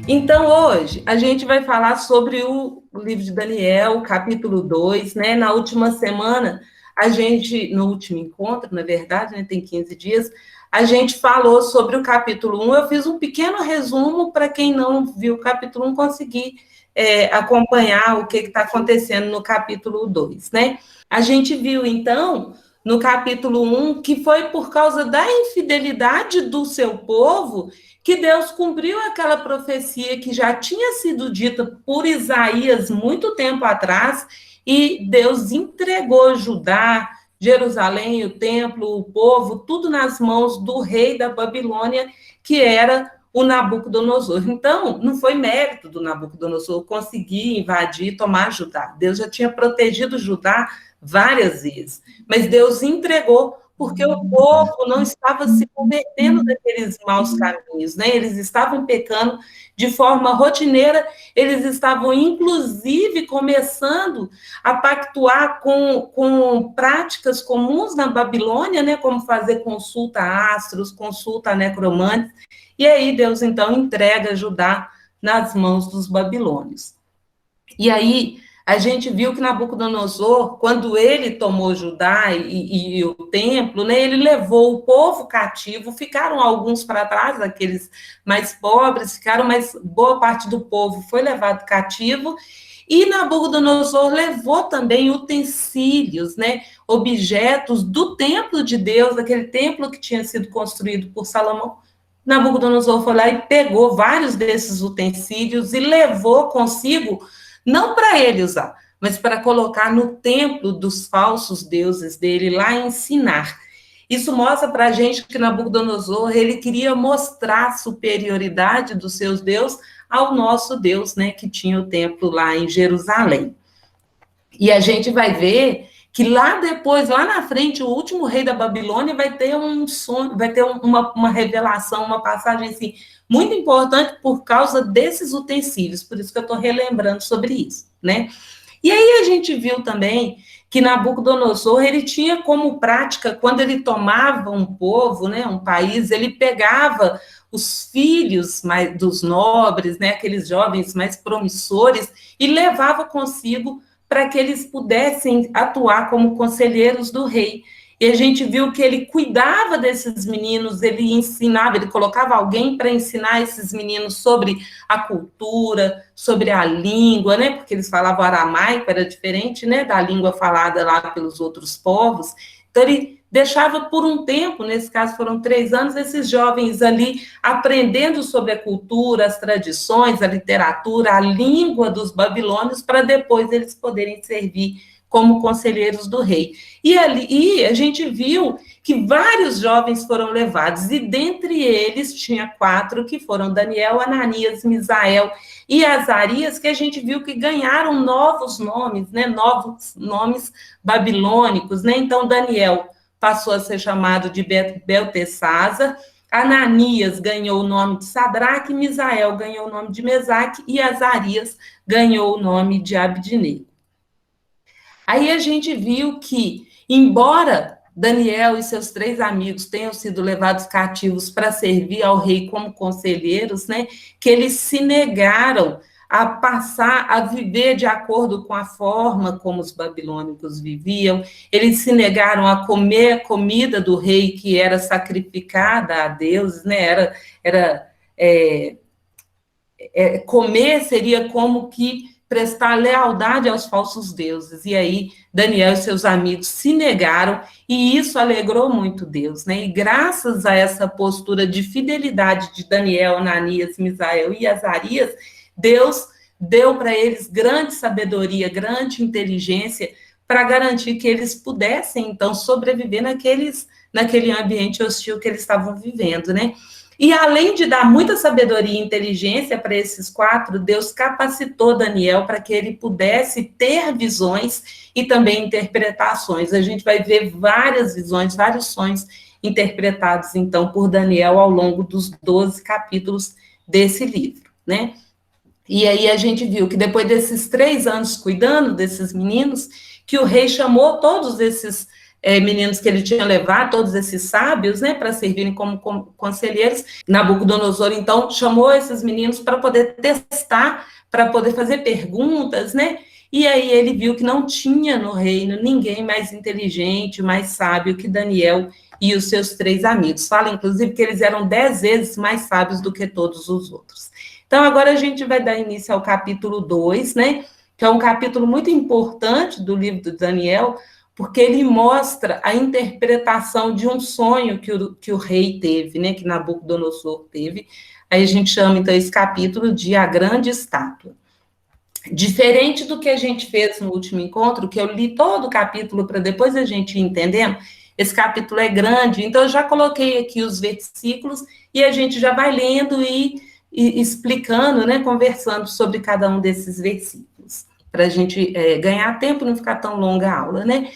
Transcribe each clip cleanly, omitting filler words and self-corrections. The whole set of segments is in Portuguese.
Então, hoje, a gente vai falar sobre o livro de Daniel, capítulo 2, né? Na última semana, no último encontro, na verdade, né, tem 15 dias, a gente falou sobre o capítulo 1. Eu fiz um pequeno resumo para quem não viu o capítulo 1 conseguir acompanhar o que está acontecendo no capítulo 2, né? A gente viu, então, no capítulo 1, que foi por causa da infidelidade do seu povo que Deus cumpriu aquela profecia que já tinha sido dita por Isaías muito tempo atrás, e Deus entregou Judá, Jerusalém, o templo, o povo, tudo nas mãos do rei da Babilônia, que era o Nabucodonosor. Então, não foi mérito do Nabucodonosor conseguir invadir, tomar Judá. Deus já tinha protegido Judá várias vezes, mas Deus entregou porque o povo não estava se convertendo daqueles maus caminhos, né? Eles estavam pecando de forma rotineira, eles estavam, inclusive, começando a pactuar com práticas comuns na Babilônia, né? Como fazer consulta a astros, consulta a necromantes, e aí Deus, então, entrega Judá nas mãos dos babilônios. E aí a gente viu que Nabucodonosor, quando ele tomou Judá e o templo, né, ele levou o povo cativo, ficaram alguns para trás, aqueles mais pobres, ficaram, mas boa parte do povo foi levado cativo, e Nabucodonosor levou também utensílios, né, objetos do templo de Deus, aquele templo que tinha sido construído por Salomão. Nabucodonosor foi lá e pegou vários desses utensílios e levou consigo, não para ele usar, mas para colocar no templo dos falsos deuses dele, lá em Sinar. Isso mostra para a gente que Nabucodonosor, ele queria mostrar a superioridade dos seus deuses ao nosso Deus, né, que tinha o templo lá em Jerusalém. E a gente vai ver que lá depois, lá na frente, o último rei da Babilônia vai ter um sonho, vai ter uma revelação, uma passagem assim, muito importante por causa desses utensílios, por isso que eu estou relembrando sobre isso, né? E aí a gente viu também que Nabucodonosor, ele tinha como prática, quando ele tomava um povo, né, um país, ele pegava os filhos mais, dos nobres, né, aqueles jovens mais promissores, e levava consigo para que eles pudessem atuar como conselheiros do rei. E a gente viu que ele cuidava desses meninos, ele ensinava, ele colocava alguém para ensinar esses meninos sobre a cultura, sobre a língua, né? Porque eles falavam aramaico, era diferente, né, da língua falada lá pelos outros povos. Então ele deixava por um tempo, nesse caso foram 3 anos, esses jovens ali aprendendo sobre a cultura, as tradições, a literatura, a língua dos babilônios, para depois eles poderem servir como conselheiros do rei. E a gente viu que vários jovens foram levados, e dentre eles tinha 4 que foram Daniel, Ananias, Misael e Azarias, que a gente viu que ganharam novos nomes, né, novos nomes babilônicos, né? Então Daniel passou a ser chamado de Beltesazar, Ananias ganhou o nome de Sadraque, Misael ganhou o nome de Mesaque e Azarias ganhou o nome de Abdinego. Aí a gente viu que, embora Daniel e seus 3 amigos tenham sido levados cativos para servir ao rei como conselheiros, né, que eles se negaram a passar a viver de acordo com a forma como os babilônicos viviam, eles se negaram a comer a comida do rei que era sacrificada a deuses, né, comer seria como que prestar lealdade aos falsos deuses. E aí Daniel e seus amigos se negaram, e isso alegrou muito Deus, né? E graças a essa postura de fidelidade de Daniel, Ananias, Misael e Azarias, Deus deu para eles grande sabedoria, grande inteligência para garantir que eles pudessem, então, sobreviver naquele ambiente hostil que eles estavam vivendo, né? E além de dar muita sabedoria e inteligência para esses 4, Deus capacitou Daniel para que ele pudesse ter visões e também interpretações. A gente vai ver várias visões, vários sonhos interpretados, então, por Daniel ao longo dos 12 capítulos desse livro, né? E aí a gente viu que depois desses 3 anos cuidando desses meninos, que o rei chamou todos esses meninos que ele tinha levado, todos esses sábios, né, para servirem como conselheiros. Nabucodonosor, então, chamou esses meninos para poder testar, para poder fazer perguntas, né, e aí ele viu que não tinha no reino ninguém mais inteligente, mais sábio que Daniel e os seus 3 amigos. Fala, inclusive, que eles eram 10 vezes mais sábios do que todos os outros. Então, agora a gente vai dar início ao capítulo 2, né, que é um capítulo muito importante do livro de Daniel, porque ele mostra a interpretação de um sonho que o rei teve, né, que Nabucodonosor teve. Aí a gente chama, então, esse capítulo de A Grande Estátua. Diferente do que a gente fez no último encontro, que eu li todo o capítulo para depois a gente ir entendendo, esse capítulo é grande, então eu já coloquei aqui os versículos e a gente já vai lendo e explicando, né, conversando sobre cada um desses versículos, para a gente ganhar tempo e não ficar tão longa a aula, né?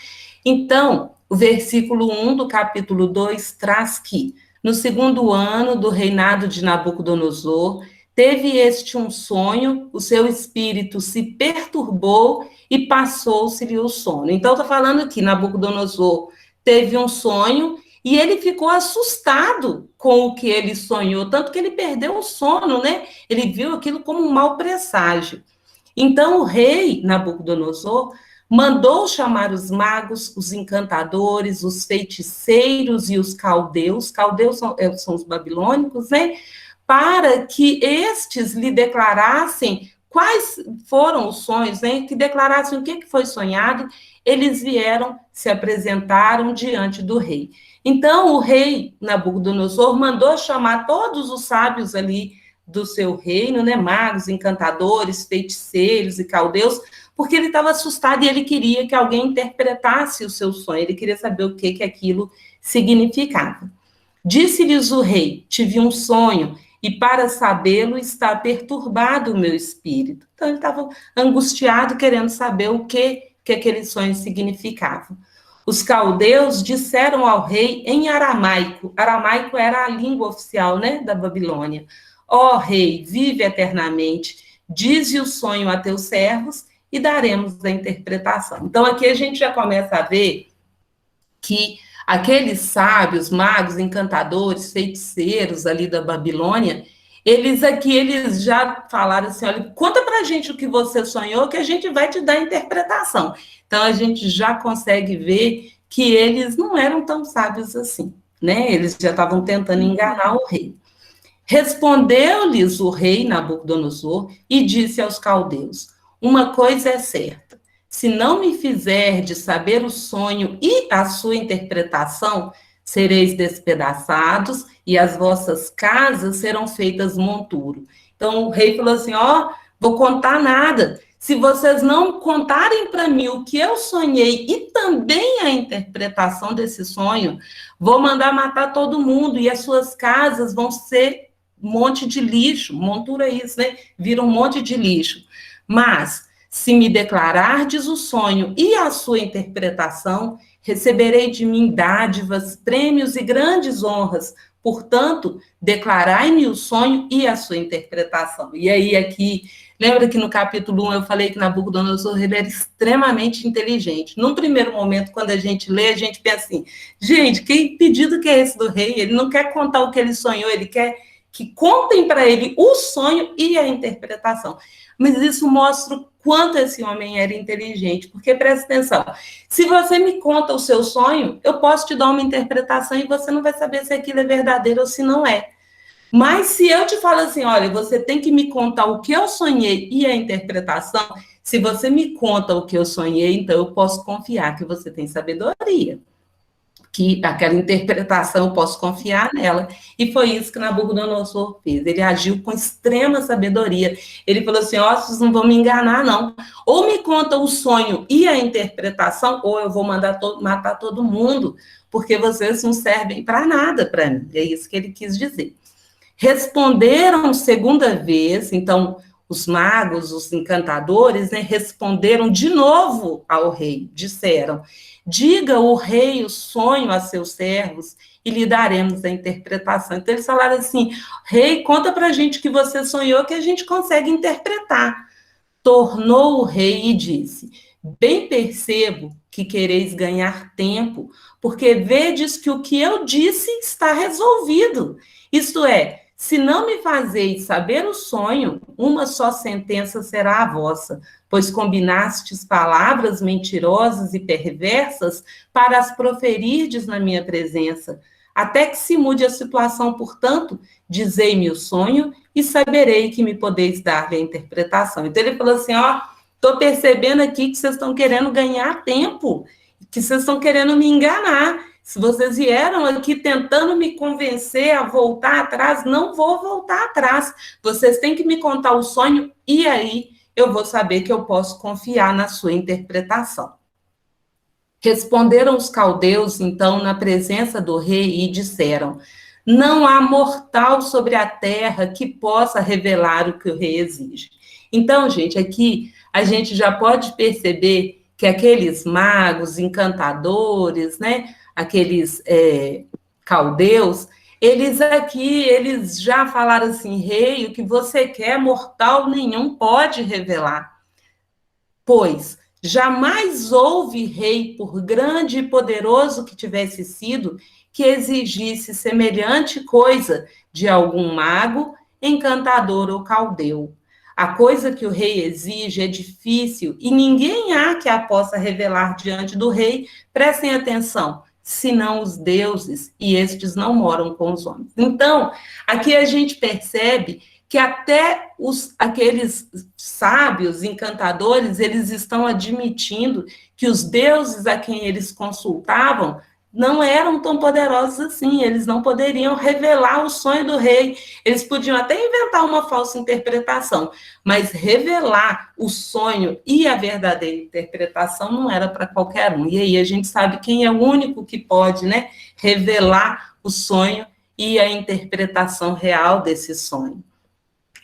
Então, o versículo 1 do capítulo 2 traz que, no 2º ano do reinado de Nabucodonosor, teve este um sonho, o seu espírito se perturbou e passou-se-lhe o sono. Então, está falando que Nabucodonosor teve um sonho e ele ficou assustado com o que ele sonhou, tanto que ele perdeu o sono, né? Ele viu aquilo como um mau presságio. Então, o rei Nabucodonosor mandou chamar os magos, os encantadores, os feiticeiros e os caldeus. Caldeus são os babilônicos, né? Para que estes lhe declarassem quais foram os sonhos, né? Que declarassem o que foi sonhado. Eles vieram, se apresentaram diante do rei. Então, o rei Nabucodonosor mandou chamar todos os sábios ali do seu reino, né? Magos, encantadores, feiticeiros e caldeus, porque ele estava assustado e ele queria que alguém interpretasse o seu sonho, ele queria saber o que aquilo significava. Disse-lhes o rei: tive um sonho, e para sabê-lo está perturbado o meu espírito. Então, ele estava angustiado, querendo saber o que aquele sonho significava. Os caldeus disseram ao rei em aramaico. Aramaico era a língua oficial, né, da Babilônia. Ó rei, vive eternamente, dize o sonho a teus servos e daremos a interpretação. Então, aqui a gente já começa a ver que aqueles sábios, magos, encantadores, feiticeiros ali da Babilônia, eles já falaram assim, olha, conta pra gente o que você sonhou, que a gente vai te dar a interpretação. Então, a gente já consegue ver que eles não eram tão sábios assim, né? Eles já estavam tentando enganar o rei. Respondeu-lhes o rei Nabucodonosor e disse aos caldeus: uma coisa é certa, se não me fizerdes saber o sonho e a sua interpretação, sereis despedaçados e as vossas casas serão feitas monturo. Então o rei falou assim, vou contar nada. Se vocês não contarem para mim o que eu sonhei e também a interpretação desse sonho, vou mandar matar todo mundo e as suas casas vão ser monte de lixo. Montura é isso, né? Vira um monte de lixo. Mas se me declarardes o sonho e a sua interpretação, receberei de mim dádivas, prêmios e grandes honras. Portanto, declarai-me o sonho e a sua interpretação. E aí, aqui, lembra que no capítulo 1 eu falei que Nabucodonosor ele era extremamente inteligente. Num primeiro momento, quando a gente lê, a gente pensa assim, gente, que pedido que é esse do rei? Ele não quer contar o que ele sonhou, ele quer que contem para ele o sonho e a interpretação. Mas isso mostra o quanto esse homem era inteligente, porque presta atenção, se você me conta o seu sonho, eu posso te dar uma interpretação e você não vai saber se aquilo é verdadeiro ou se não é. Mas se eu te falo assim, olha, você tem que me contar o que eu sonhei e a interpretação, se você me conta o que eu sonhei, então eu posso confiar que você tem sabedoria, que aquela interpretação eu posso confiar nela. E foi isso que Nabucodonosor fez. Ele agiu com extrema sabedoria. Ele falou assim, vocês não vão me enganar, não. Ou me conta o sonho e a interpretação, ou eu vou matar todo mundo, porque vocês não servem para nada para mim. É isso que ele quis dizer. Responderam segunda vez, então os magos, os encantadores, né, responderam de novo ao rei, disseram, diga o rei o sonho a seus servos e lhe daremos a interpretação. Então eles falaram assim, rei, conta pra gente o que você sonhou que a gente consegue interpretar. Tornou o rei e disse, Bem percebo que quereis ganhar tempo, porque vedes que o que eu disse está resolvido. Isto é, se não me fazeis saber o sonho, uma só sentença será a vossa, pois combinastes palavras mentirosas e perversas para as proferirdes na minha presença. Até que se mude a situação, portanto, dizei-me o sonho e saberei que me podeis dar-lhe a interpretação. Então ele falou assim, ó, estou percebendo aqui que vocês estão querendo ganhar tempo, que vocês estão querendo me enganar. Se vocês vieram aqui tentando me convencer a voltar atrás, não vou voltar atrás. Vocês têm que me contar o sonho e aí eu vou saber que eu posso confiar na sua interpretação. Responderam os caldeus, então, na presença do rei e disseram, não há mortal sobre a terra que possa revelar o que o rei exige. Então, gente, aqui a gente já pode perceber que aqueles magos, encantadores, né, aqueles caldeus, eles já falaram assim, rei, o que você quer, mortal nenhum pode revelar. Pois jamais houve rei, por grande e poderoso que tivesse sido, que exigisse semelhante coisa de algum mago, encantador ou caldeu. A coisa que o rei exige é difícil e ninguém há que a possa revelar diante do rei. Prestem atenção, senão os deuses, e estes não moram com os homens. Então, aqui a gente percebe que até aqueles sábios, encantadores, eles estão admitindo que os deuses a quem eles consultavam não eram tão poderosos assim, eles não poderiam revelar o sonho do rei, eles podiam até inventar uma falsa interpretação, mas revelar o sonho e a verdadeira interpretação não era para qualquer um. E aí a gente sabe quem é o único que pode, né, revelar o sonho e a interpretação real desse sonho.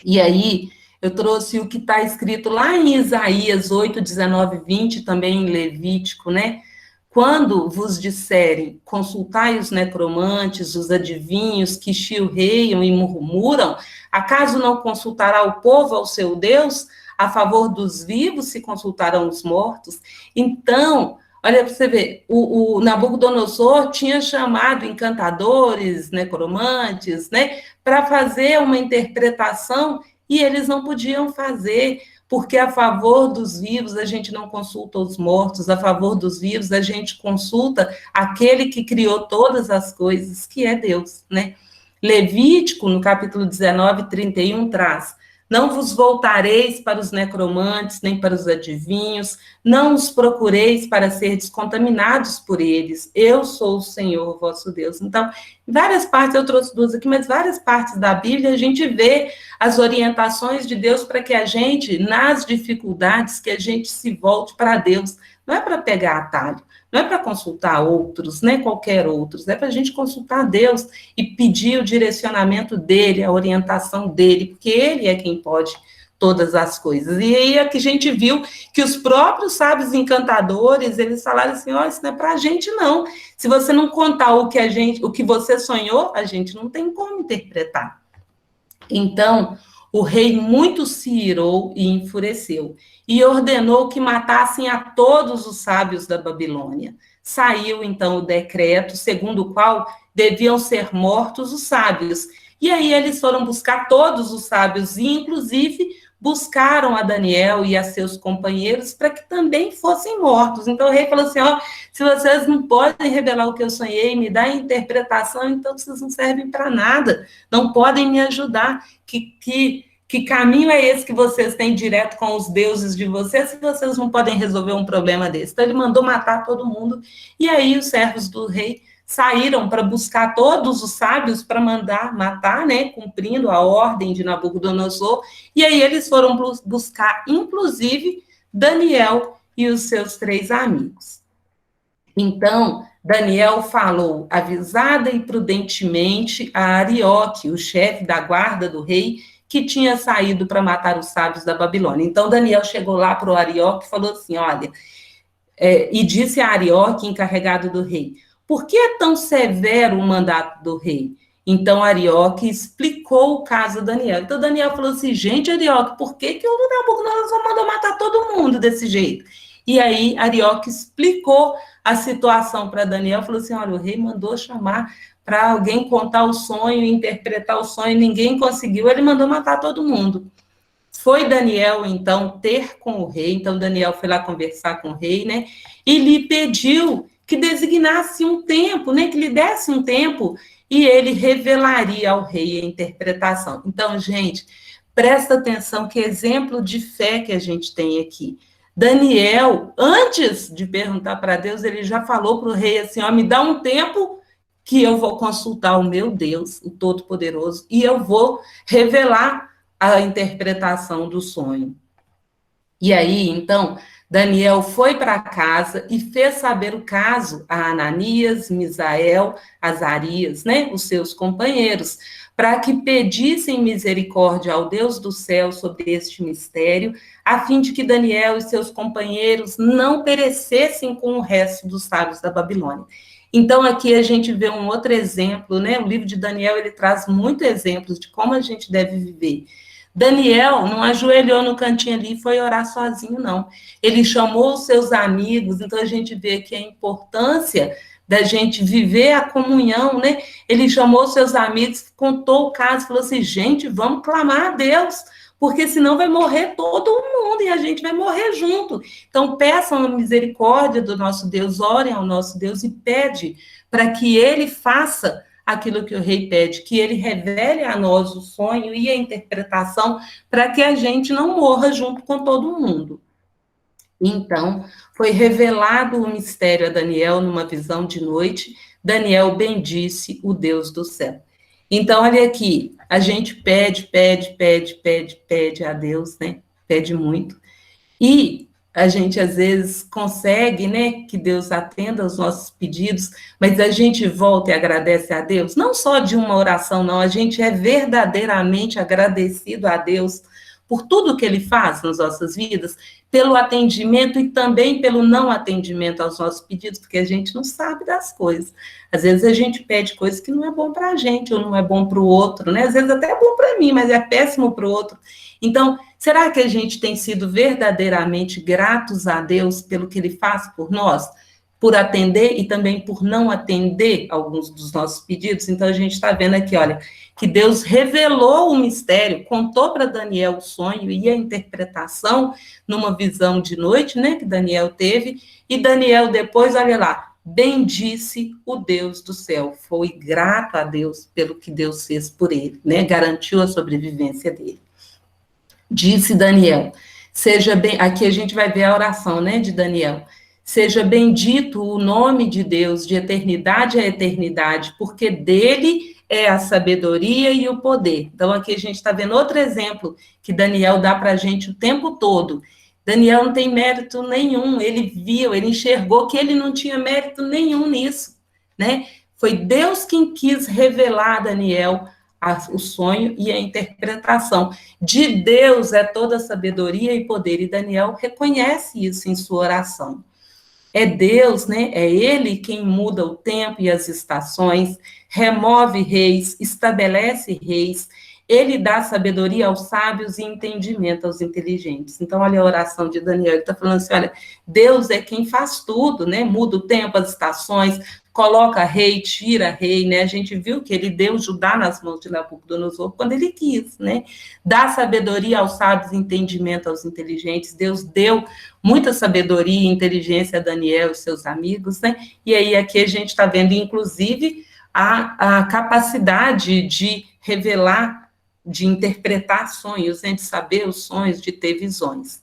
E aí, eu trouxe o que está escrito lá em Isaías 8, 19, 20, também em Levítico, né? Quando vos disserem, consultai os necromantes, os adivinhos, que chilreiam e murmuram, acaso não consultará o povo ao seu Deus? A favor dos vivos se consultarão os mortos? Então, olha para você ver, o Nabucodonosor tinha chamado encantadores, necromantes, né, para fazer uma interpretação e eles não podiam fazer, porque a favor dos vivos a gente não consulta os mortos, a favor dos vivos a gente consulta aquele que criou todas as coisas, que é Deus, né? Levítico, no capítulo 19, 31, traz: não vos voltareis para os necromantes, nem para os adivinhos, não os procureis para ser descontaminados por eles. Eu sou o Senhor, vosso Deus. Então, em várias partes, eu trouxe duas aqui, mas várias partes da Bíblia, a gente vê as orientações de Deus para que a gente, nas dificuldades, que a gente se volte para Deus. Não é para pegar atalho, não é para consultar outros, nem qualquer outros, é para a gente consultar Deus e pedir o direcionamento dele, a orientação dele, porque ele é quem pode todas as coisas. E aí é que a gente viu que os próprios sábios encantadores, eles falaram assim, ó, isso não é para a gente não. Se você não contar o que você sonhou, a gente não tem como interpretar. Então, o rei muito se irou e enfureceu, e ordenou que matassem a todos os sábios da Babilônia. Saiu, então, o decreto, segundo o qual deviam ser mortos os sábios. E aí eles foram buscar todos os sábios, e inclusive buscaram a Daniel e a seus companheiros para que também fossem mortos. Então o rei falou assim, ó, se vocês não podem revelar o que eu sonhei, me dar a interpretação, então vocês não servem para nada, não podem me ajudar. Que caminho é esse que vocês têm direto com os deuses de vocês, se vocês não podem resolver um problema desse? Então ele mandou matar todo mundo, e aí os servos do rei saíram para buscar todos os sábios para mandar matar, né, cumprindo a ordem de Nabucodonosor, e aí eles foram buscar, inclusive, Daniel e os seus 3 amigos. Então, Daniel falou avisada e prudentemente a Arioque, o chefe da guarda do rei, que tinha saído para matar os sábios da Babilônia. Então, Daniel chegou lá para o Arioque e falou assim, olha, e disse a Arioque, encarregado do rei, por que é tão severo o mandato do rei? Então, Arioque explicou o caso a Daniel. Então, Daniel falou assim, gente, Arioque, por que o Nabucodonosor mandou matar todo mundo desse jeito? E aí Arioque explicou a situação para Daniel, falou assim, olha, o rei mandou chamar para alguém contar o sonho, interpretar o sonho, ninguém conseguiu, ele mandou matar todo mundo. Foi Daniel, então, ter com o rei, então Daniel foi lá conversar com o rei, né, e lhe pediu que designasse um tempo, né, que lhe desse um tempo, e ele revelaria ao rei a interpretação. Então, gente, presta atenção que exemplo de fé que a gente tem aqui. Daniel, antes de perguntar para Deus, ele já falou para o rei assim, ó, me dá um tempo que eu vou consultar o meu Deus, o Todo-Poderoso, e eu vou revelar a interpretação do sonho. E aí, então, Daniel foi para casa e fez saber o caso a Ananias, Misael, Azarias, né, os seus companheiros, para que pedissem misericórdia ao Deus do céu sobre este mistério, a fim de que Daniel e seus companheiros não perecessem com o resto dos sábios da Babilônia. Então, aqui a gente vê um outro exemplo, né? O livro de Daniel, ele traz muitos exemplos de como a gente deve viver. Daniel não ajoelhou no cantinho ali e foi orar sozinho, não. Ele chamou os seus amigos, então a gente vê que a importância da gente viver a comunhão, né? Ele chamou os seus amigos, contou o caso, falou assim, gente, vamos clamar a Deus, porque senão vai morrer todo mundo e a gente vai morrer junto. Então, peçam a misericórdia do nosso Deus, orem ao nosso Deus e pede para que ele faça aquilo que o rei pede, que ele revele a nós o sonho e a interpretação para que a gente não morra junto com todo mundo. Então, foi revelado o mistério a Daniel numa visão de noite. Daniel bendisse o Deus do céu. Então, olha aqui, a gente pede a Deus, né? Pede muito. E a gente, às vezes, consegue, né, que Deus atenda aos nossos pedidos, mas a gente volta e agradece a Deus, não só de uma oração, não, a gente é verdadeiramente agradecido a Deus por tudo que Ele faz nas nossas vidas, pelo atendimento e também pelo não atendimento aos nossos pedidos, porque a gente não sabe das coisas. Às vezes a gente pede coisas que não é bom para a gente, ou não é bom para o outro, né? Às vezes até é bom para mim, mas é péssimo para o outro. Então, será que a gente tem sido verdadeiramente gratos a Deus pelo que Ele faz por nós? Por atender e também por não atender alguns dos nossos pedidos? Então, a gente está vendo aqui, olha, que Deus revelou o mistério, contou para Daniel o sonho e a interpretação numa visão de noite, né, que Daniel teve, e Daniel depois, olha lá, bendisse o Deus do céu, foi grato a Deus pelo que Deus fez por ele, né, garantiu a sobrevivência dele. Disse Daniel, seja bem, aqui a gente vai ver a oração, né, de Daniel, seja bendito o nome de Deus de eternidade a eternidade, porque dele é a sabedoria e o poder. Então, aqui a gente está vendo outro exemplo que Daniel dá para a gente o tempo todo. Daniel não tem mérito nenhum, ele viu, ele enxergou que ele não tinha mérito nenhum nisso, né? Foi Deus quem quis revelar a Daniel o sonho e a interpretação. De Deus é toda sabedoria e poder, e Daniel reconhece isso em sua oração. É Deus, né? É Ele quem muda o tempo e as estações, remove reis, estabelece reis, Ele dá sabedoria aos sábios e entendimento aos inteligentes. Então, olha a oração de Daniel, ele está falando assim, olha, Deus é quem faz tudo, né? Muda o tempo, as estações, coloca rei, tira rei, né? A gente viu que ele deu Judá nas mãos de Nabucodonosor quando ele quis, né? Dá sabedoria aos sábios e entendimento aos inteligentes. Deus deu muita sabedoria e inteligência a Daniel e seus amigos, né? E aí aqui a gente está vendo, inclusive, a capacidade de revelar, de interpretar sonhos, né? De saber os sonhos, de ter visões.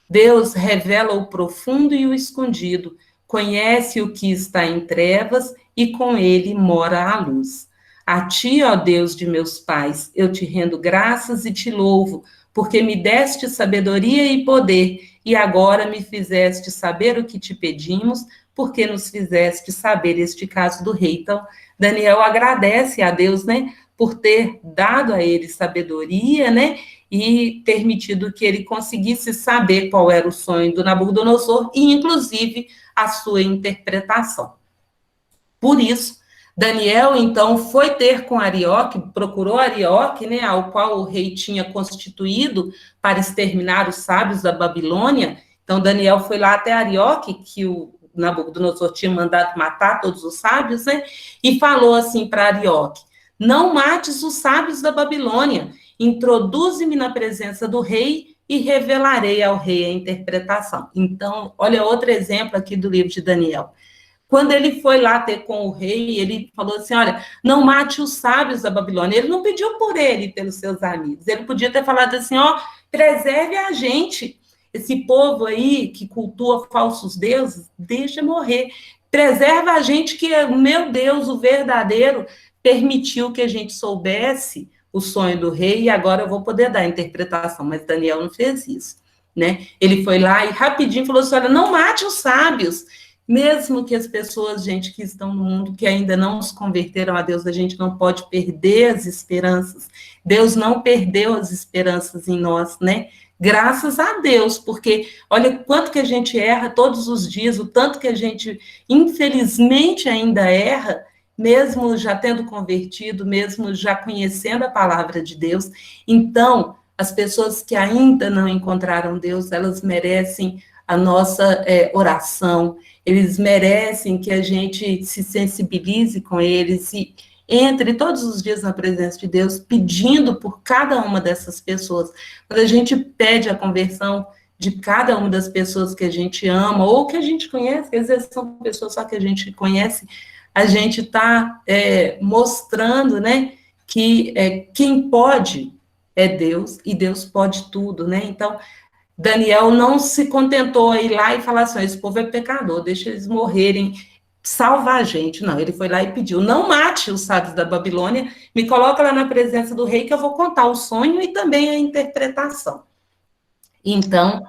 Deus revela o profundo e o escondido, conhece o que está em trevas e com ele mora a luz. A ti, ó Deus de meus pais, eu te rendo graças e te louvo, porque me deste sabedoria e poder, e agora me fizeste saber o que te pedimos, porque nos fizeste saber este caso do rei. Então, Daniel agradece a Deus, né, por ter dado a ele sabedoria, né, e permitido que ele conseguisse saber qual era o sonho do Nabucodonosor e, inclusive, a sua interpretação. Por isso, Daniel, então, foi ter com Arioque, procurou Arioque, né, ao qual o rei tinha constituído para exterminar os sábios da Babilônia, Então, Daniel foi lá até Arioque, que o Nabucodonosor tinha mandado matar todos os sábios, né? E falou assim para Arioque: não mates os sábios da Babilônia, introduze-me na presença do rei e revelarei ao rei a interpretação. Então, olha outro exemplo aqui do livro de Daniel. Quando ele foi lá ter com o rei, ele falou assim: olha, não mate os sábios da Babilônia. Ele não pediu por ele e pelos seus amigos. Ele podia ter falado assim: ó, preserve a gente. Esse povo aí que cultua falsos deuses, deixa morrer. Preserva a gente que, meu Deus, o verdadeiro, permitiu que a gente soubesse o sonho do rei e agora eu vou poder dar a interpretação. Mas Daniel não fez isso, né? Ele foi lá e rapidinho falou assim: olha, não mate os sábios. Mesmo que as pessoas, gente, que estão no mundo, que ainda não se converteram a Deus, a gente não pode perder as esperanças. Deus não perdeu as esperanças em nós, né? Graças a Deus, porque olha quanto que a gente erra todos os dias, o tanto que a gente, infelizmente, ainda erra, mesmo já tendo convertido, mesmo já conhecendo a palavra de Deus. Então, as pessoas que ainda não encontraram Deus, elas merecem a nossa oração, eles merecem que a gente se sensibilize com eles e entre todos os dias na presença de Deus, pedindo por cada uma dessas pessoas. Quando a gente pede a conversão de cada uma das pessoas que a gente ama, ou que a gente conhece, que às vezes são pessoas só que a gente conhece, a gente está mostrando, né, que quem pode é Deus, e Deus pode tudo, né? Então, Daniel não se contentou a ir lá e falar assim: esse povo é pecador, deixa eles morrerem, salva a gente. Não, ele foi lá e pediu: não mate os sábios da Babilônia, me coloca lá na presença do rei que eu vou contar o sonho e também a interpretação. Então,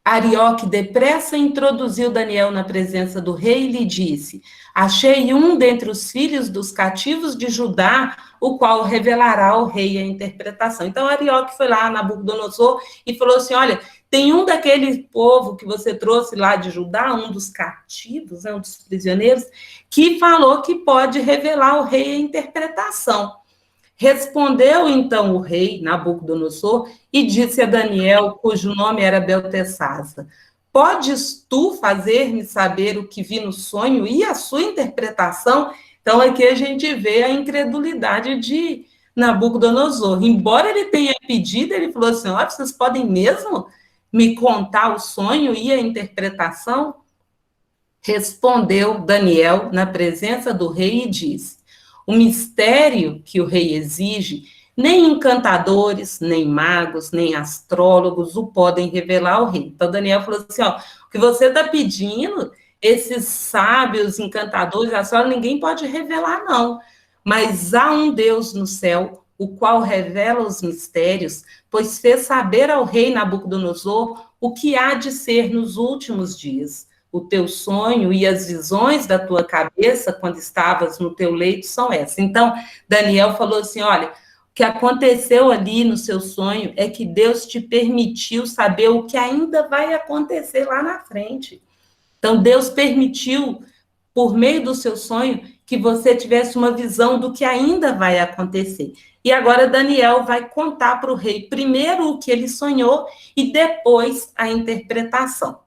Arioque depressa introduziu Daniel na presença do rei e lhe disse: achei um dentre os filhos dos cativos de Judá, o qual revelará ao rei a interpretação. Então, Arioque foi lá, Nabucodonosor, e falou assim: olha, tem um daquele povo que você trouxe lá de Judá, um dos cativos, né, um dos prisioneiros, que falou que pode revelar ao rei a interpretação. Respondeu então o rei Nabucodonosor e disse a Daniel, cujo nome era Beltesazar: podes tu fazer-me saber o que vi no sonho e a sua interpretação? Então aqui a gente vê a incredulidade de Nabucodonosor. Embora ele tenha pedido, ele falou assim: olha, vocês podem mesmo me contar o sonho e a interpretação? Respondeu Daniel na presença do rei e disse: o mistério que o rei exige, nem encantadores, nem magos, nem astrólogos o podem revelar ao rei. Então, Daniel falou assim: ó, o que você está pedindo, esses sábios, encantadores, astrólogos, ninguém pode revelar, não. Mas há um Deus no céu, o qual revela os mistérios, pois fez saber ao rei Nabucodonosor o que há de ser nos últimos dias. O teu sonho e as visões da tua cabeça quando estavas no teu leito são essas. Então, Daniel falou assim: olha, o que aconteceu ali no seu sonho é que Deus te permitiu saber o que ainda vai acontecer lá na frente. Então, Deus permitiu, por meio do seu sonho, que você tivesse uma visão do que ainda vai acontecer. E agora Daniel vai contar para o rei primeiro o que ele sonhou e depois a interpretação.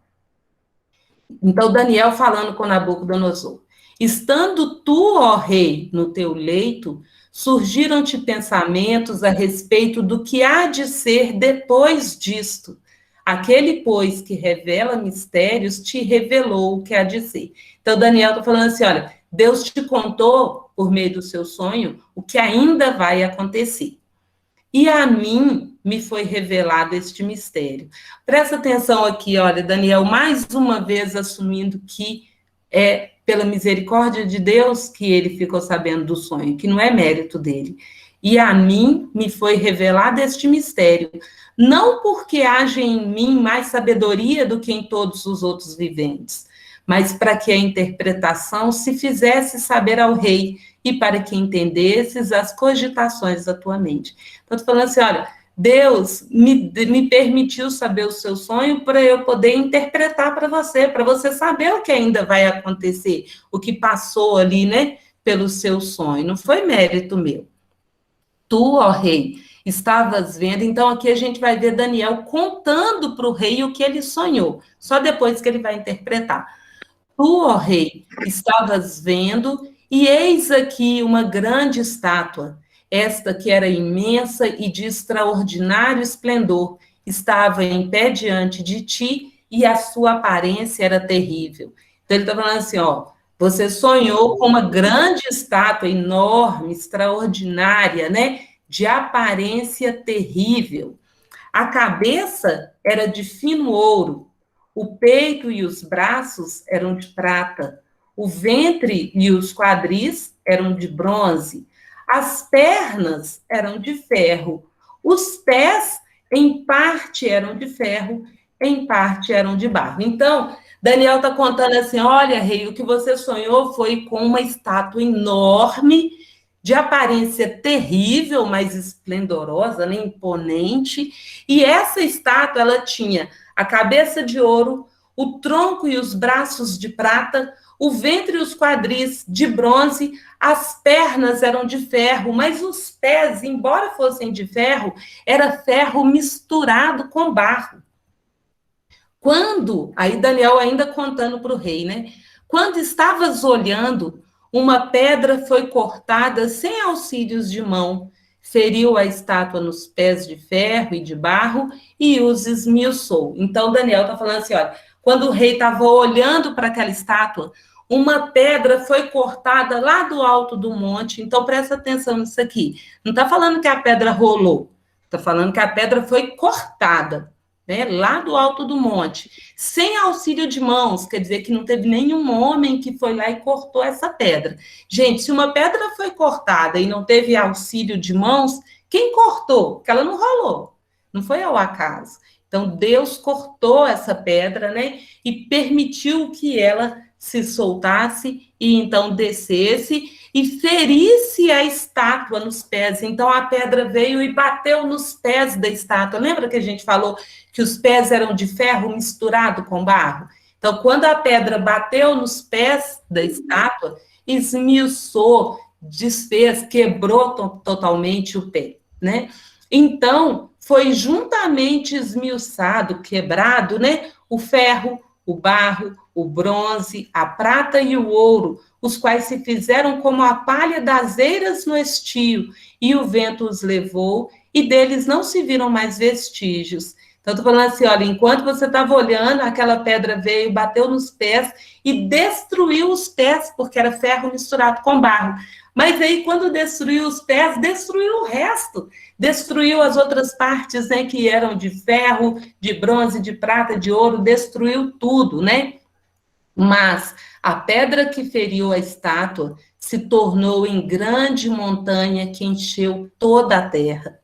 Então, Daniel falando com Nabucodonosor: estando tu, ó rei, no teu leito, surgiram-te pensamentos a respeito do que há de ser depois disto. Aquele, pois, que revela mistérios, te revelou o que há de ser. Então, Daniel está falando assim: olha, Deus te contou, por meio do seu sonho, o que ainda vai acontecer. E a mim me foi revelado este mistério. Presta atenção aqui, olha, Daniel, mais uma vez assumindo que é pela misericórdia de Deus que ele ficou sabendo do sonho, que não é mérito dele. E a mim me foi revelado este mistério, não porque haja em mim mais sabedoria do que em todos os outros viventes, mas para que a interpretação se fizesse saber ao rei e para que entendesses as cogitações da tua mente. Então, estou falando assim: olha, Deus me permitiu saber o seu sonho para eu poder interpretar para você saber o que ainda vai acontecer, o que passou ali, né, pelo seu sonho. Não foi mérito meu. Tu, ó rei, estavas vendo. Então, aqui a gente vai ver Daniel contando para o rei o que ele sonhou, só depois que ele vai interpretar. Tu, ó rei, estavas vendo, e eis aqui uma grande estátua, esta que era imensa e de extraordinário esplendor, estava em pé diante de ti, e a sua aparência era terrível. Então, ele está falando assim, ó, você sonhou com uma grande estátua, enorme, extraordinária, né? De aparência terrível. A cabeça era de fino ouro, o peito e os braços eram de prata, o ventre e os quadris eram de bronze, as pernas eram de ferro, os pés, em parte, eram de ferro, em parte eram de barro. Então, Daniel está contando assim: olha, rei, o que você sonhou foi com uma estátua enorme, de aparência terrível, mas esplendorosa, né, imponente, e essa estátua, ela tinha a cabeça de ouro, o tronco e os braços de prata, o ventre e os quadris de bronze, as pernas eram de ferro, mas os pés, embora fossem de ferro, era ferro misturado com barro. Quando, aí Daniel ainda contando para o rei, né? Quando estavas olhando, uma pedra foi cortada sem auxílios de mão, feriu a estátua nos pés de ferro e de barro e os esmiuçou. Então, Daniel está falando assim, olha, quando o rei estava olhando para aquela estátua, uma pedra foi cortada lá do alto do monte. Então, presta atenção nisso aqui. Não está falando que a pedra rolou, está falando que a pedra foi cortada, né, lá do alto do monte, sem auxílio de mãos, quer dizer que não teve nenhum homem que foi lá e cortou essa pedra. Gente, se uma pedra foi cortada e não teve auxílio de mãos, quem cortou? Porque ela não rolou, não foi ao acaso. Então, Deus cortou essa pedra, né, e permitiu que ela se soltasse e então descesse e ferisse a estátua nos pés. Então, a pedra veio e bateu nos pés da estátua. Lembra que a gente falou que os pés eram de ferro misturado com barro? Então, quando a pedra bateu nos pés da estátua, esmiuçou, desfez, quebrou totalmente o pé, né? Então, foi juntamente esmiuçado, quebrado, né? O ferro, o barro, o bronze, a prata e o ouro, os quais se fizeram como a palha das eiras no estio, e o vento os levou, e deles não se viram mais vestígios. Então, estou falando assim, olha, enquanto você estava olhando, aquela pedra veio, bateu nos pés e destruiu os pés, porque era ferro misturado com barro. Mas aí, quando destruiu os pés, destruiu o resto, destruiu as outras partes, né, que eram de ferro, de bronze, de prata, de ouro, destruiu tudo, né? Mas a pedra que feriu a estátua se tornou em grande montanha que encheu toda a terra.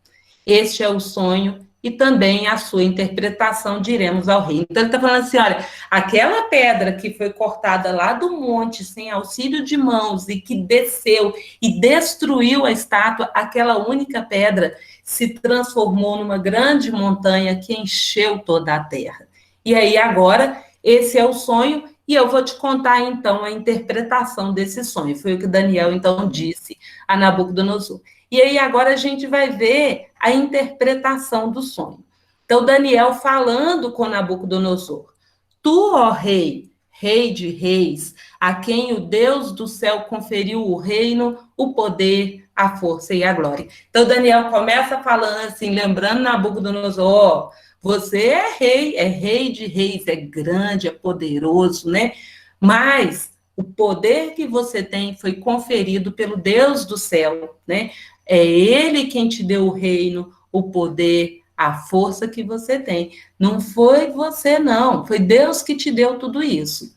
Este é o sonho e também a sua interpretação, diremos ao rei. Então, ele está falando assim, olha, aquela pedra que foi cortada lá do monte, sem auxílio de mãos, e que desceu e destruiu a estátua, aquela única pedra se transformou numa grande montanha que encheu toda a terra. E aí, agora, esse é o sonho, e eu vou te contar, então, a interpretação desse sonho. Foi o que Daniel, então, disse a Nabucodonosor. E aí agora a gente vai ver a interpretação do sonho. Então, Daniel falando com Nabucodonosor: Tu, ó rei, rei de reis, a quem o Deus do céu conferiu o reino, o poder, a força e a glória. Então, Daniel começa falando assim, lembrando Nabucodonosor, ó, você é rei de reis, é grande, é poderoso, né? Mas o poder que você tem foi conferido pelo Deus do céu, né? É Ele quem te deu o reino, o poder, a força que você tem. Não foi você, não. Foi Deus que te deu tudo isso.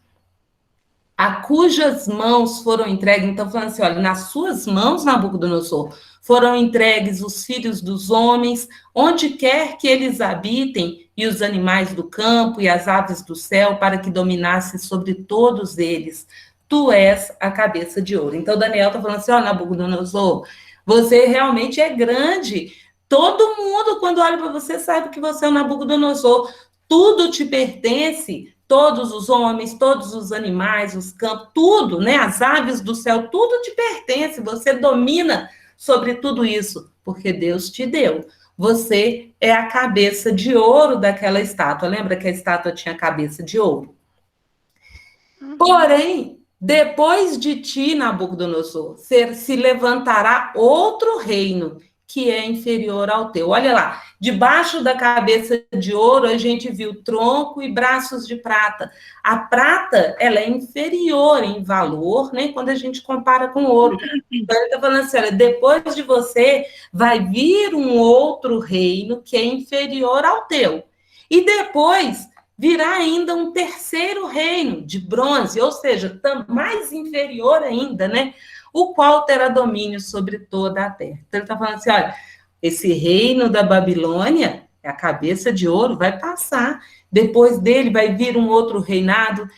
A cujas mãos foram entregues, então, falando assim, olha, nas suas mãos, Nabucodonosor, foram entregues os filhos dos homens, onde quer que eles habitem, e os animais do campo e as aves do céu, para que dominasse sobre todos eles. Tu és a cabeça de ouro. Então, Daniel está falando assim, ó, Nabucodonosor, você realmente é grande. Todo mundo, quando olha para você, sabe que você é o Nabucodonosor. Tudo te pertence, todos os homens, todos os animais, os campos, tudo, né? As aves do céu, tudo te pertence. Você domina sobre tudo isso. porque Deus te deu. Você é a cabeça de ouro daquela estátua. Lembra que a estátua tinha cabeça de ouro? Porém, depois de ti, Nabucodonosor, se levantará outro reino que é inferior ao teu. Olha lá, debaixo da cabeça de ouro a gente viu tronco e braços de prata. A prata, ela é inferior em valor, né, quando a gente compara com ouro. Então ele está falando assim, olha, depois de você vai vir um outro reino que é inferior ao teu. E depois virá ainda um terceiro reino de bronze, ou seja, mais inferior ainda, né? O qual terá domínio sobre toda a terra. Então, ele está falando assim: olha, esse reino da Babilônia, a cabeça de ouro, vai passar. Depois dele vai vir um outro reinado,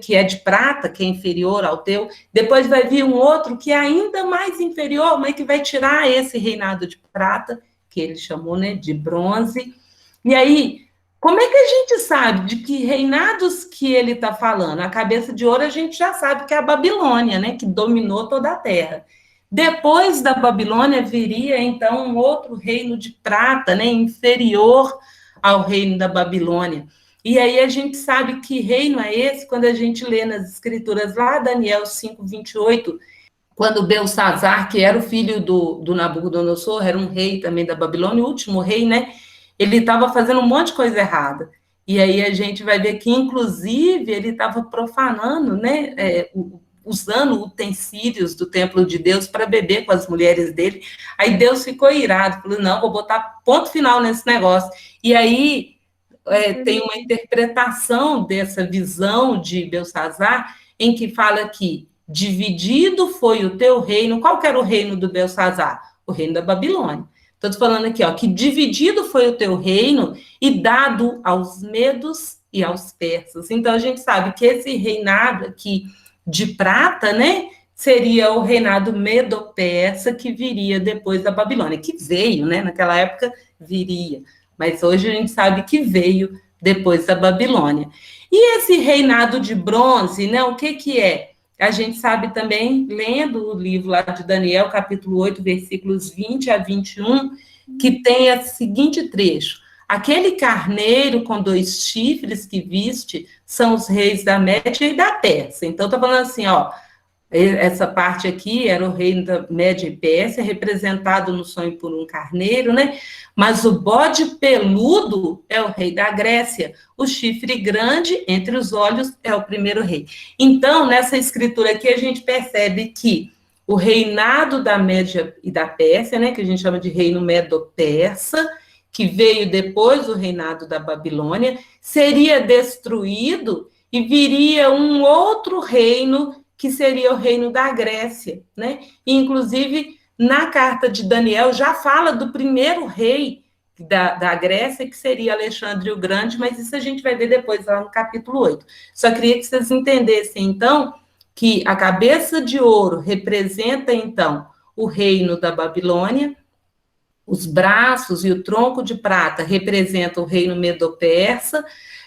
que é de prata, que é inferior ao teu. Depois vai vir um outro que é ainda mais inferior, mas que vai tirar esse reinado de prata, que ele chamou, né, de bronze. E aí, como é que a gente sabe de que reinados que ele está falando? A cabeça de ouro a gente já sabe que é a Babilônia, né, que dominou toda a terra. Depois da Babilônia viria, então, um outro reino de prata, né, inferior ao reino da Babilônia. E aí a gente sabe que reino é esse quando a gente lê nas escrituras lá, Daniel 5, 28, quando Belsazar, que era o filho do Nabucodonosor, era um rei também da Babilônia, o último rei, né? Ele estava fazendo um monte de coisa errada. E aí a gente vai ver que, inclusive, ele estava profanando, né? Usando utensílios do templo de Deus para beber com as mulheres dele. Aí Deus ficou irado, falou: não, vou botar ponto final nesse negócio. E aí tem uma interpretação dessa visão de Belsazar, em que fala que dividido foi o teu reino. Qual que era o reino do Belsazar? O reino da Babilônia. Estou te falando aqui, ó, que dividido foi o teu reino e dado aos medos e aos persas. Então, a gente sabe que esse reinado aqui de prata, né, seria o reinado medo-persa que viria depois da Babilônia, que veio, né, naquela época viria, mas hoje a gente sabe que veio depois da Babilônia. E esse reinado de bronze, né, o que é? A gente sabe também, lendo o livro lá de Daniel, capítulo 8, versículos 20 a 21, que tem esse seguinte trecho: aquele carneiro com 2 chifres que viste são os reis da Média e da Pérsia. Então, está falando assim, ó, essa parte aqui era o reino da Média e Pérsia, representado no sonho por um carneiro, né? Mas o bode peludo é o rei da Grécia. O chifre grande entre os olhos é o primeiro rei. Então, nessa escritura aqui, a gente percebe que o reinado da Média e da Pérsia, né, que a gente chama de reino medo-persa, que veio depois do reinado da Babilônia, seria destruído e viria um outro reino, que seria o reino da Grécia, né? E, inclusive, na carta de Daniel já fala do primeiro rei da Grécia, que seria Alexandre o Grande, mas isso a gente vai ver depois, lá no capítulo 8. Só queria que vocês entendessem, então, que a cabeça de ouro representa, então, o reino da Babilônia, os braços e o tronco de prata representam o reino medo-persa,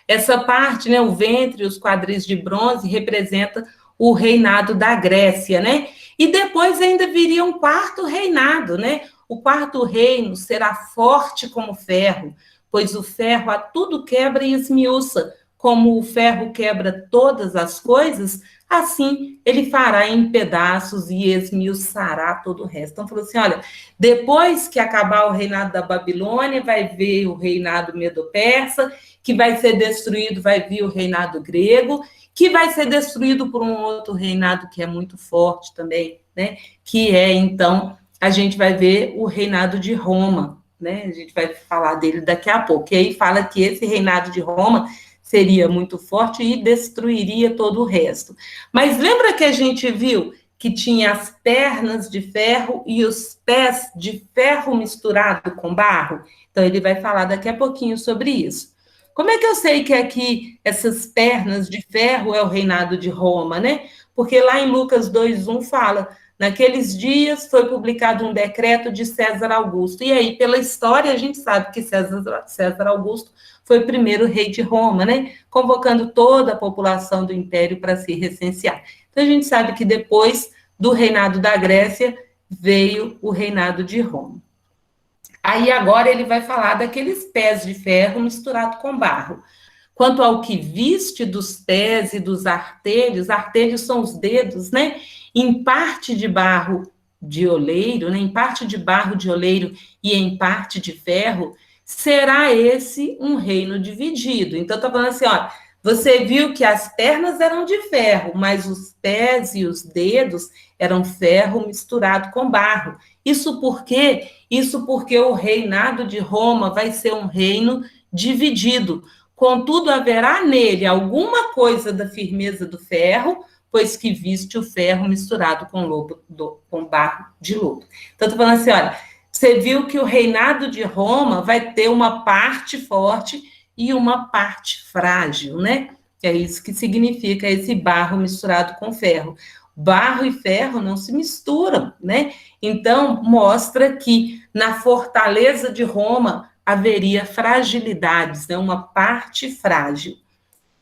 essa parte, né, o ventre e os quadris de bronze representa o reinado da Grécia, né? E depois ainda viria um quarto reinado, né? O quarto reino será forte como ferro, pois o ferro a tudo quebra e esmiuça. Como o ferro quebra todas as coisas, assim ele fará em pedaços e esmiuçará todo o resto. Então, falou assim, olha, depois que acabar o reinado da Babilônia, vai vir o reinado medo-persa, que vai ser destruído, vai vir o reinado grego, que vai ser destruído por um outro reinado que é muito forte também, né? Que é, então, a gente vai ver o reinado de Roma, né? A gente vai falar dele daqui a pouco. E aí fala que esse reinado de Roma seria muito forte e destruiria todo o resto. Mas lembra que a gente viu que tinha as pernas de ferro e os pés de ferro misturado com barro? Então, ele vai falar daqui a pouquinho sobre isso. Como é que eu sei que aqui essas pernas de ferro é o reinado de Roma, né? Porque lá em Lucas 2:1 fala: naqueles dias foi publicado um decreto de César Augusto. E aí, pela história, a gente sabe que César Augusto foi o primeiro rei de Roma, né? Convocando toda a população do império para se recensear. Então, a gente sabe que depois do reinado da Grécia veio o reinado de Roma. Aí agora ele vai falar daqueles pés de ferro misturado com barro. Quanto ao que viste dos pés e dos artelhos são os dedos, né? Em parte de barro de oleiro, né? Em parte de barro de oleiro e em parte de ferro, será esse um reino dividido. Então, está falando assim, ó, você viu que as pernas eram de ferro, mas os pés e os dedos eram ferro misturado com barro. Isso por quê? Isso porque o reinado de Roma vai ser um reino dividido. Contudo, haverá nele alguma coisa da firmeza do ferro, pois que viste o ferro misturado com barro de lodo. Então, estou falando assim, olha, você viu que o reinado de Roma vai ter uma parte forte e uma parte frágil, né? É isso que significa esse barro misturado com ferro. Barro e ferro não se misturam, né? Então, mostra que na fortaleza de Roma haveria fragilidades, né? Uma parte frágil.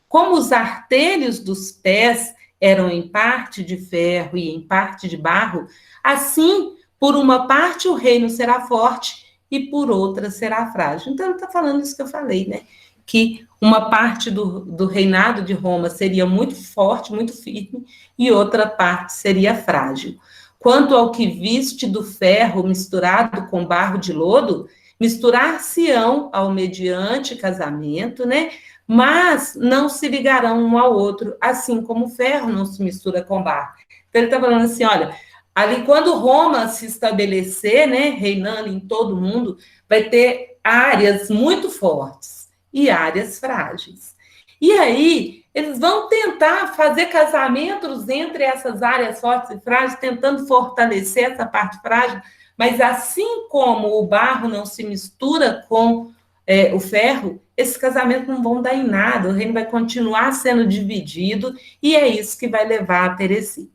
Como os artelhos dos pés eram em parte de ferro e em parte de barro, assim, por uma parte o reino será forte e por outra será frágil. Então, está falando isso que eu falei, né? Que uma parte do reinado de Roma seria muito forte, muito firme, e outra parte seria frágil. Quanto ao que viste do ferro misturado com barro de lodo, misturar-se-ão ao mediante casamento, né? Mas não se ligarão um ao outro, assim como o ferro não se mistura com barro. Então, ele está falando assim, olha, ali quando Roma se estabelecer, né, reinando em todo o mundo, vai ter áreas muito fortes e áreas frágeis. E aí, eles vão tentar fazer casamentos entre essas áreas fortes e frágeis, tentando fortalecer essa parte frágil, mas assim como o barro não se mistura com o ferro, esses casamentos não vão dar em nada, o reino vai continuar sendo dividido, e é isso que vai levar a perecer.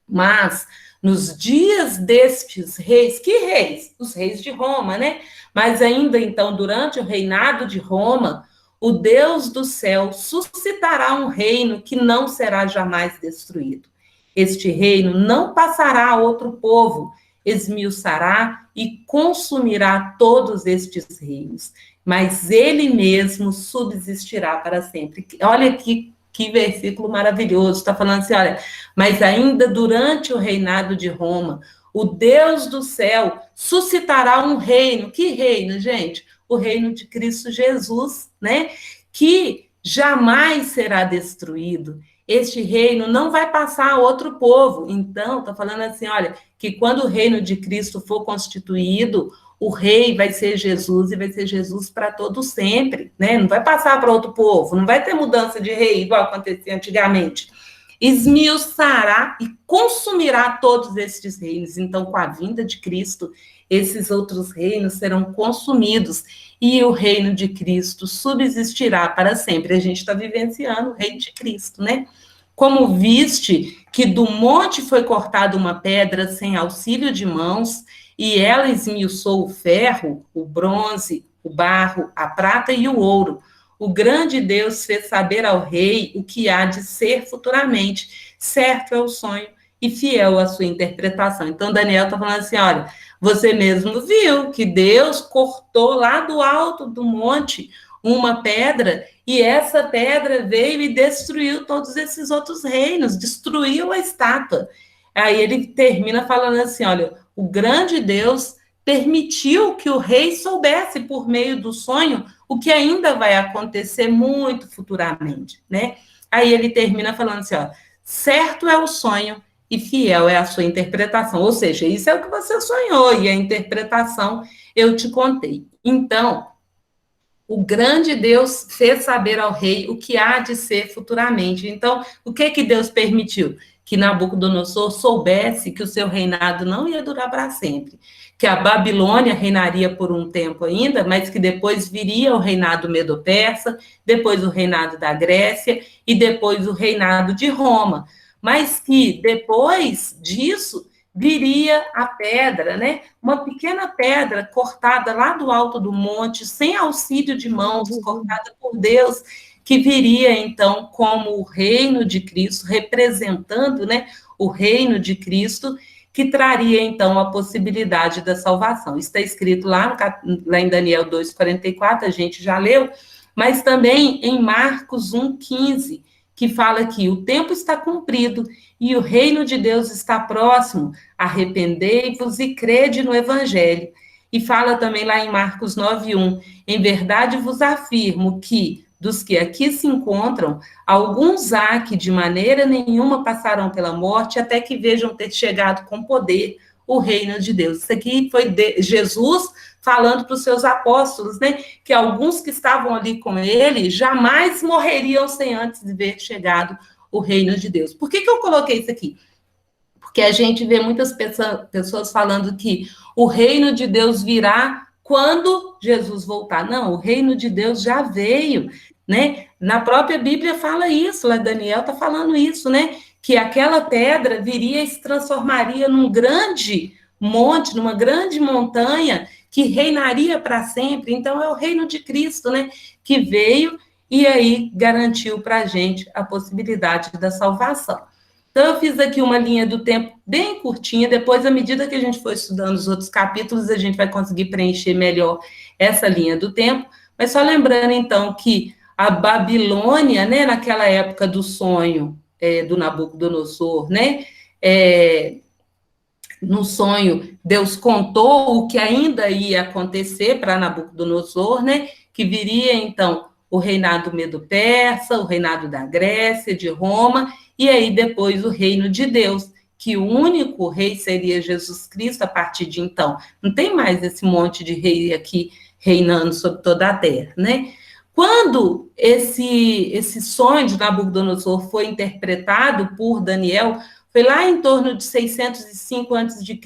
Mas, nos dias destes reis, que reis? Os reis de Roma, né? Mas ainda então, durante o reinado de Roma, o Deus do céu suscitará um reino que não será jamais destruído. Este reino não passará a outro povo, esmiuçará e consumirá todos estes reinos, mas ele mesmo subsistirá para sempre. Olha que versículo maravilhoso, está falando assim, olha, mas ainda durante o reinado de Roma, o Deus do céu suscitará um reino. Que reino, gente? O reino de Cristo Jesus, né? Que jamais será destruído. Este reino não vai passar a outro povo. Então, está falando assim, olha, que quando o reino de Cristo for constituído, o rei vai ser Jesus e vai ser Jesus para todo sempre, né? Não vai passar para outro povo, não vai ter mudança de rei igual acontecia antigamente. Esmiuçará e consumirá todos estes reinos. Então, com a vinda de Cristo, esses outros reinos serão consumidos e o reino de Cristo subsistirá para sempre. A gente está vivenciando o reino de Cristo, né? Como viste que do monte foi cortada uma pedra sem auxílio de mãos, e ela esmiuçou o ferro, o bronze, o barro, a prata e o ouro. O grande Deus fez saber ao rei o que há de ser futuramente. Certo é o sonho e fiel à sua interpretação. Então, Daniel está falando assim, olha, você mesmo viu que Deus cortou lá do alto do monte uma pedra, e essa pedra veio e destruiu todos esses outros reinos, destruiu a estátua. Aí ele termina falando assim, olha, o grande Deus permitiu que o rei soubesse, por meio do sonho, o que ainda vai acontecer muito futuramente, né? Aí ele termina falando assim, ó, certo é o sonho e fiel é a sua interpretação. Ou seja, isso é o que você sonhou e a interpretação eu te contei. Então, o grande Deus fez saber ao rei o que há de ser futuramente. Então, o que Deus permitiu? Que Nabucodonosor soubesse que o seu reinado não ia durar para sempre, que a Babilônia reinaria por um tempo ainda, mas que depois viria o reinado medo-persa, depois o reinado da Grécia e depois o reinado de Roma. Mas que depois disso viria a pedra, né? Uma pequena pedra cortada lá do alto do monte, sem auxílio de mãos, cortada por Deus, que viria então como o reino de Cristo, representando, né, o reino de Cristo, que traria, então, a possibilidade da salvação. Está escrito lá em Daniel 2,44, a gente já leu, mas também em Marcos 1,15, que fala que o tempo está cumprido e o reino de Deus está próximo, arrependei-vos e crede no evangelho. E fala também lá em Marcos 9,1, em verdade vos afirmo que, dos que aqui se encontram, alguns há que de maneira nenhuma passarão pela morte até que vejam ter chegado com poder o reino de Deus. Isso aqui foi Jesus falando para os seus apóstolos, né? Que alguns que estavam ali com ele jamais morreriam sem antes de ver chegado o reino de Deus. Por que eu coloquei isso aqui? Porque a gente vê muitas pessoas falando que o reino de Deus virá quando Jesus voltar. Não, o reino de Deus já veio, né? Na própria Bíblia fala isso, lá Daniel está falando isso, né? Que aquela pedra viria e se transformaria num grande monte, numa grande montanha, que reinaria para sempre. Então, é o reino de Cristo, né? Que veio e aí garantiu para a gente a possibilidade da salvação. Então, eu fiz aqui uma linha do tempo bem curtinha, depois, à medida que a gente for estudando os outros capítulos, a gente vai conseguir preencher melhor essa linha do tempo, mas só lembrando, então, que a Babilônia, né, naquela época do sonho do Nabucodonosor, né, no sonho, Deus contou o que ainda ia acontecer para Nabucodonosor, né, que viria, então, o reinado medo-persa, o reinado da Grécia, de Roma, e aí depois o reino de Deus, que o único rei seria Jesus Cristo a partir de então. Não tem mais esse monte de rei aqui reinando sobre toda a terra, né? Quando esse sonho de Nabucodonosor foi interpretado por Daniel, foi lá em torno de 605 a.C.,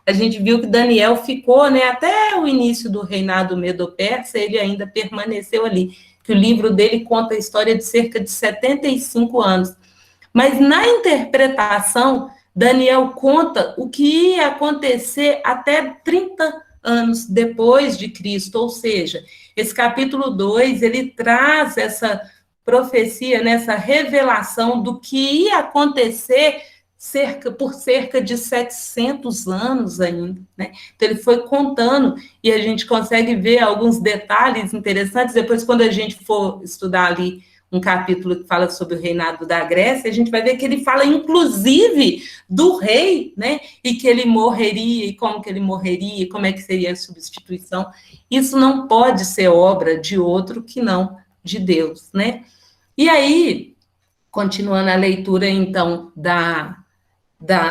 a gente viu que Daniel ficou, né, até o início do reinado medo-persa, ele ainda permaneceu ali, que o livro dele conta a história de cerca de 75 anos. Mas na interpretação, Daniel conta o que ia acontecer até 30 anos depois de Cristo, ou seja, esse capítulo 2, ele traz essa profecia, nessa revelação do que ia acontecer por cerca de 700 anos ainda, né? Então, ele foi contando, e a gente consegue ver alguns detalhes interessantes, depois, quando a gente for estudar ali um capítulo que fala sobre o reinado da Grécia, a gente vai ver que ele fala, inclusive, do rei, né? E que ele morreria, e como que ele morreria, e como é que seria a substituição. Isso não pode ser obra de outro que não de Deus, né? E aí, continuando a leitura, então,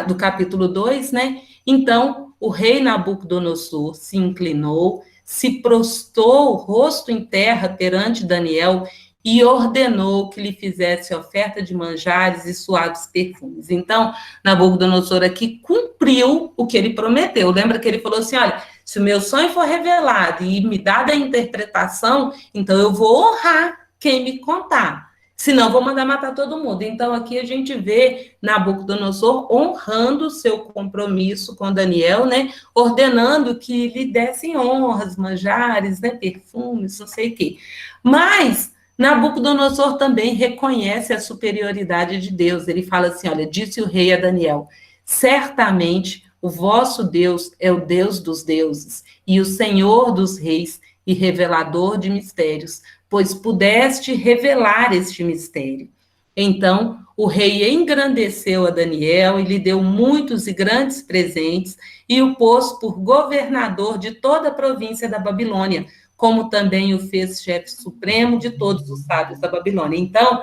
do capítulo 2, né? Então, o rei Nabucodonosor se inclinou, se prostrou o rosto em terra perante Daniel e ordenou que lhe fizesse oferta de manjares e suaves perfumes. Então, Nabucodonosor aqui cumpriu o que ele prometeu. Lembra que ele falou assim, olha, se o meu sonho for revelado e me dada a interpretação, então eu vou honrar quem me contar. Senão, vou mandar matar todo mundo. Então, aqui a gente vê Nabucodonosor honrando o seu compromisso com Daniel, né? Ordenando que lhe dessem honras, manjares, né? Perfumes, não sei o quê. Mas Nabucodonosor também reconhece a superioridade de Deus. Ele fala assim, olha, disse o rei a Daniel, certamente o vosso Deus é o Deus dos deuses e o Senhor dos reis e revelador de mistérios, pois pudeste revelar este mistério. Então, o rei engrandeceu a Daniel e lhe deu muitos e grandes presentes e o pôs por governador de toda a província da Babilônia, como também o fez chefe supremo de todos os sábios da Babilônia. Então,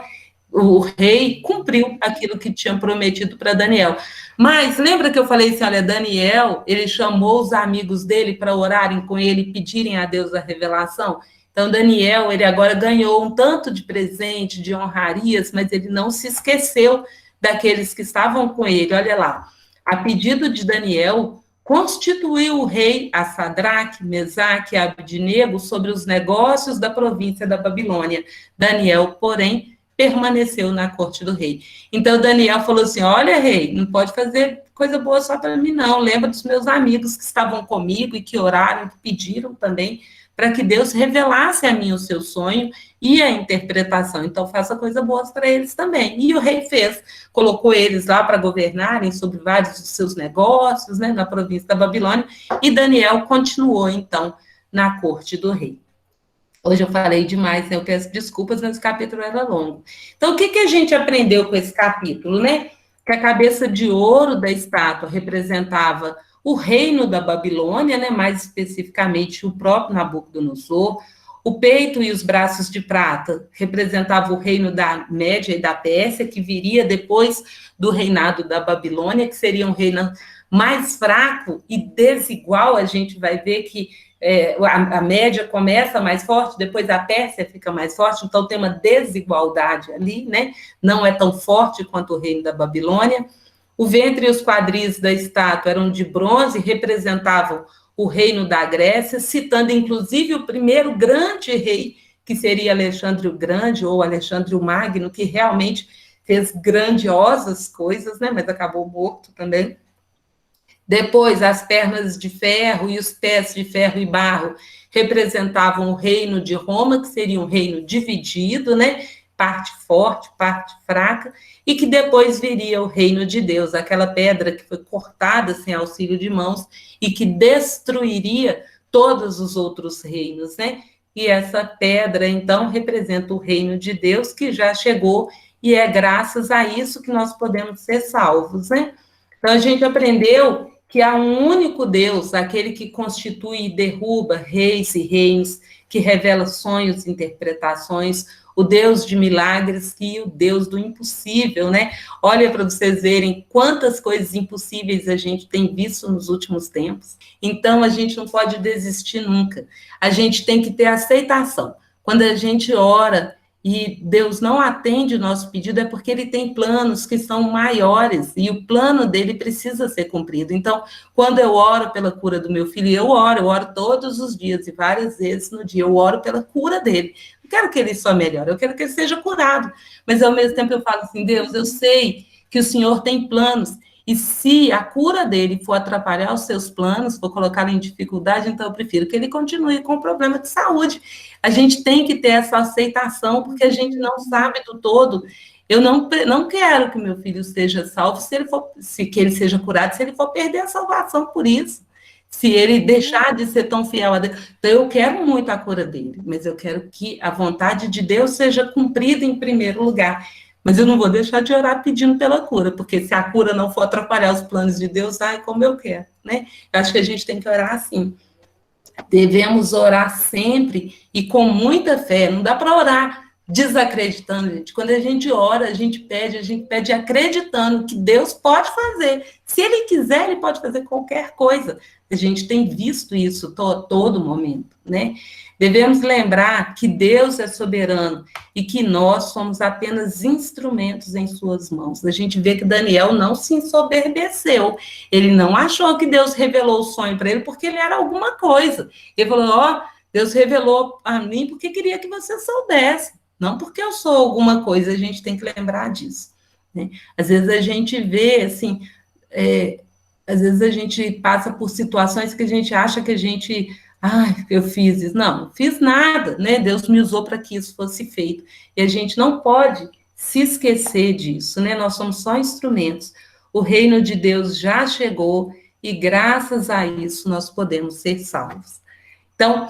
o rei cumpriu aquilo que tinha prometido para Daniel. Mas lembra que eu falei assim, olha, Daniel, ele chamou os amigos dele para orarem com ele e pedirem a Deus a revelação? Então, Daniel, ele agora ganhou um tanto de presente, de honrarias, mas ele não se esqueceu daqueles que estavam com ele. Olha lá, a pedido de Daniel, constituiu o rei a Sadraque, Mesaque e Abidnego sobre os negócios da província da Babilônia. Daniel, porém, permaneceu na corte do rei. Então, Daniel falou assim, olha, rei, não pode fazer coisa boa só para mim, não. Lembra dos meus amigos que estavam comigo e que oraram, que pediram também para que Deus revelasse a mim o seu sonho e a interpretação. Então, faça coisas boas para eles também. E o rei fez, colocou eles lá para governarem sobre vários dos seus negócios, né, na província da Babilônia, e Daniel continuou, então, na corte do rei. Hoje eu falei demais, né? Eu peço desculpas, mas o capítulo era longo. Então, o que, que a gente aprendeu com esse capítulo, né? Que a cabeça de ouro da estátua representava o reino da Babilônia, né? Mais especificamente o próprio Nabucodonosor. O peito e os braços de prata representavam o reino da Média e da Pérsia, que viria depois do reinado da Babilônia, que seria um reino mais fraco e desigual. A gente vai ver que a média começa mais forte, depois a Pérsia fica mais forte, então tem uma desigualdade ali, né? Não é tão forte quanto o reino da Babilônia. O ventre e os quadris da estátua eram de bronze, representavam o reino da Grécia, citando inclusive o primeiro grande rei, que seria Alexandre o Grande, ou Alexandre o Magno, que realmente fez grandiosas coisas, né? Mas acabou morto também. Depois, as pernas de ferro e os pés de ferro e barro representavam o reino de Roma, que seria um reino dividido, né? Parte forte, parte fraca, e que depois viria o reino de Deus, aquela pedra que foi cortada sem auxílio de mãos e que destruiria todos os outros reinos, né? E essa pedra, então, representa o reino de Deus que já chegou, e é graças a isso que nós podemos ser salvos, né? Então, a gente aprendeu que há um único Deus, aquele que constitui e derruba reis e reinos, que revela sonhos e interpretações, o Deus de milagres e o Deus do impossível, né? Olha para vocês verem quantas coisas impossíveis a gente tem visto nos últimos tempos. Então, a gente não pode desistir nunca. A gente tem que ter aceitação. Quando a gente ora e Deus não atende o nosso pedido, é porque ele tem planos que são maiores, e o plano dele precisa ser cumprido. Então, quando eu oro pela cura do meu filho, eu oro todos os dias, e várias vezes no dia, eu oro pela cura dele. Não quero que ele só melhore, eu quero que ele seja curado. Mas, ao mesmo tempo, eu falo assim, Deus, eu sei que o Senhor tem planos, e se a cura dele for atrapalhar os seus planos, for colocá-lo em dificuldade, então eu prefiro que ele continue com problema de saúde. A gente tem que ter essa aceitação, porque a gente não sabe do todo. Eu não quero que meu filho seja salvo que ele seja curado, se ele for perder a salvação por isso. Se ele deixar de ser tão fiel a Deus. Então, eu quero muito a cura dele, mas eu quero que a vontade de Deus seja cumprida em primeiro lugar. Mas eu não vou deixar de orar pedindo pela cura, porque se a cura não for atrapalhar os planos de Deus, como eu quero, né? Eu acho que a gente tem que orar assim. Devemos orar sempre e com muita fé. Não dá para orar desacreditando, gente. Quando a gente ora, a gente pede acreditando que Deus pode fazer. Se Ele quiser, Ele pode fazer qualquer coisa. A gente tem visto isso todo momento, né? Devemos lembrar que Deus é soberano e que nós somos apenas instrumentos em suas mãos. A gente vê que Daniel não se ensoberbeceu. Ele não achou que Deus revelou o sonho para ele porque ele era alguma coisa. Ele falou, Deus revelou a mim porque queria que você soubesse, não porque eu sou alguma coisa. A gente tem que lembrar disso, né? Às vezes a gente vê, assim, às vezes a gente passa por situações que a gente acha que a gente... eu fiz isso. Não fiz nada, né? Deus me usou para que isso fosse feito. E a gente não pode se esquecer disso, né? Nós somos só instrumentos. O reino de Deus já chegou e, graças a isso, nós podemos ser salvos. Então,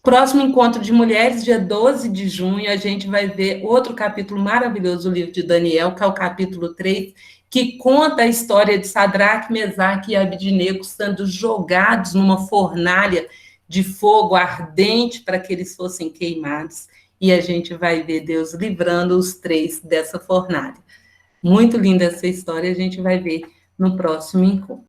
próximo encontro de mulheres, dia 12 de junho, a gente vai ver outro capítulo maravilhoso do livro de Daniel, que é o capítulo 3, que conta a história de Sadraque, Mesaque e Abednego sendo jogados numa fornalha de fogo ardente para que eles fossem queimados, e a gente vai ver Deus livrando os três dessa fornalha. Muito linda essa história, a gente vai ver no próximo encontro.